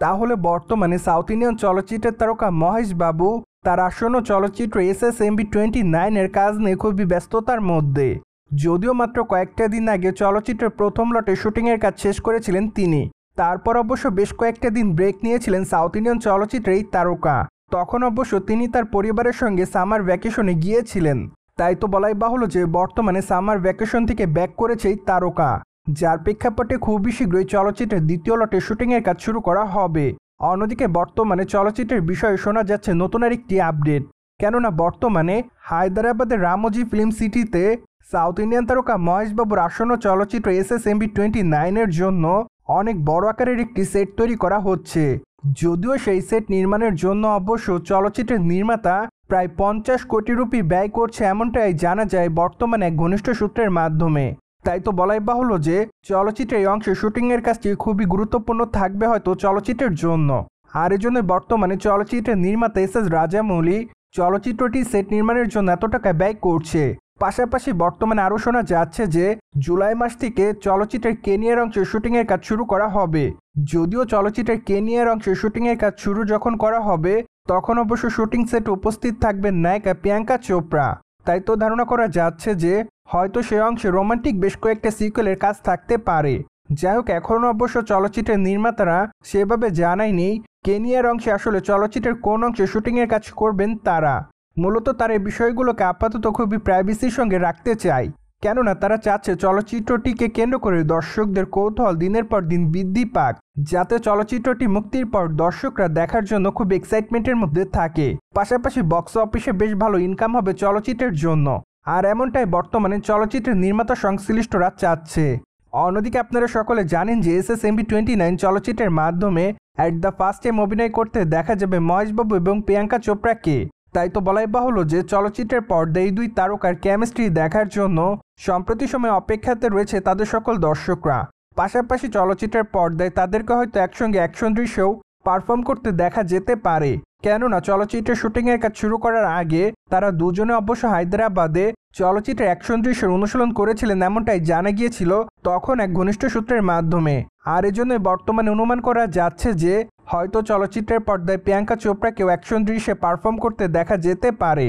তাহলে বর্তমানে south Indian চলচ্চিত্রের তারকা মহেশ বাবু তার আসন্ন চলচ্চিত্র SSMB29 এর কাজ নিয়ে খুবই ব্যস্ততার মধ্যে। যদিও মাত্র কয়েকটা দিন আগে চলচ্চিত্রের প্রথম লটে শুটিংয়ের কাজ শেষ করেছিলেন তিনি। তারপর অবশ্য বেশ কয়েকটা দিন ব্রেক নিয়েছিলেন সাউথ ইন্ডিয়ান চলচ্চিত্রের এই তারকা। তখন অবশ্য তিনি তার পরিবারের সঙ্গে সামার ভ্যাকেশনে গিয়েছিলেন। তাই তো বলাই বাহুল্য যে বর্তমানে সামার ভ্যাকেশন থেকে ব্যাক করেছে এই তারকা, যার প্রেক্ষাপটে খুবই শীঘ্রই চলচ্চিত্রের দ্বিতীয় লটে শুটিংয়ের কাজ শুরু করা হবে। অন্যদিকে বর্তমানে চলচ্চিত্রের বিষয়ে শোনা যাচ্ছে নতুন আরেকটি আপডেট। কেননা বর্তমানে হায়দ্রাবাদের রামোজি ফিল্ম সিটিতে সাউথ ইন্ডিয়ান তারকা মহেশ বাবুর আসন্ন চলচ্চিত্র SSMB29 এর জন্য অনেক বড় আকারের একটি সেট তৈরি করা হচ্ছে। যদিও সেই সেট নির্মাণের জন্য অবশ্য চলচ্চিত্রের নির্মাতা প্রায় 50 কোটি রুপি ব্যয় করছে, এমনটাই জানা যায় বর্তমানে এক ঘনিষ্ঠ সূত্রের মাধ্যমে। তাই তো বলাই বাহুল্য যে চলচ্চিত্রের এই অংশে শুটিংয়ের কাজটি খুবই গুরুত্বপূর্ণ থাকবে হয়তো চলচ্চিত্রের জন্য। আর এজন্য বর্তমানে চলচ্চিত্রের নির্মাতা SS রাজামৌলি চলচ্চিত্রটি সেট নির্মাণের জন্য এত টাকা ব্যয় করছে। পাশাপাশি বর্তমানে আরও শোনা যাচ্ছে যে জুলাই মাস থেকে চলচ্চিত্রের কেনিয়ার অংশে শুটিংয়ের কাজ শুরু করা হবে। যদিও চলচ্চিত্রের কেনিয়ার অংশে শুটিংয়ের কাজ শুরু যখন করা হবে তখন অবশ্য শুটিং সেটে উপস্থিত থাকবেন নায়িকা প্রিয়াঙ্কা চোপড়া। তাই তো ধারণা করা যাচ্ছে যে হয়তো সে অংশে রোমান্টিক বেশ কয়েকটা সিকুয়েলের কাজ থাকতে পারে। যাই হোক, এখনও অবশ্য চলচ্চিত্রের নির্মাতারা সেভাবে জানায়নি কেনিয়ার অংশে আসলে চলচ্চিত্রের কোন অংশে শুটিংয়ের কাজ করবেন তারা। মূলত তারা এই বিষয়গুলোকে আপাতত খুবই প্রাইভেসির সঙ্গে রাখতে চায়, কেননা তারা চাচ্ছে চলচ্চিত্রটিকে কেন্দ্র করে দর্শকদের কৌতূহল দিনের পর দিন বৃদ্ধি পাক, যাতে চলচ্চিত্রটি মুক্তির পর দর্শকরা দেখার জন্য খুব এক্সাইটমেন্টের মধ্যে থাকে। পাশাপাশি বক্স অফিসে বেশ ভালো ইনকাম হবে চলচ্চিত্রের জন্য। আর এমনটাই বর্তমানে চলচ্চিত্রের নির্মাতা সংশ্লিষ্টরা চাচ্ছে। অন্যদিকে আপনারা সকলে জানেন যে SSMB29 চলচ্চিত্রের মাধ্যমে অ্যাট দ্য ফার্স্ট টাইম অভিনয় করতে দেখা যাবে মহেশবাবু এবং প্রিয়াঙ্কা চোপড়াকে। তাই তো বলাই বাহুল্য যে চলচ্চিত্রের পর্দায় এই দুই তারকার কেমিস্ট্রি দেখার জন্য সম্প্রতি সময় অপেক্ষাতে রয়েছে তাদের সকল দর্শকরা। পাশাপাশি চলচ্চিত্রের পর্দায় তাদেরকে হয়তো একসঙ্গে অ্যাকশন দৃশ্যেও পারফর্ম করতে দেখা যেতে পারে। কেননা চলচ্চিত্রের শুটিংয়ের কাজ শুরু করার আগে তারা দুজনে অবশ্য হায়দ্রাবাদে চলচ্চিত্রের অ্যাকশন দৃশ্যের অনুশীলন করেছিলেন, এমনটাই জানা গিয়েছিল তখন এক ঘনিষ্ঠ সূত্রের মাধ্যমে। আর এজন্যই বর্তমানে অনুমান করা যাচ্ছে যে হয়তো চলচ্চিত্রের পর্দায় প্রিয়াঙ্কা চোপড়াকেও অ্যাকশন দৃশ্যে পারফর্ম করতে দেখা যেতে পারে।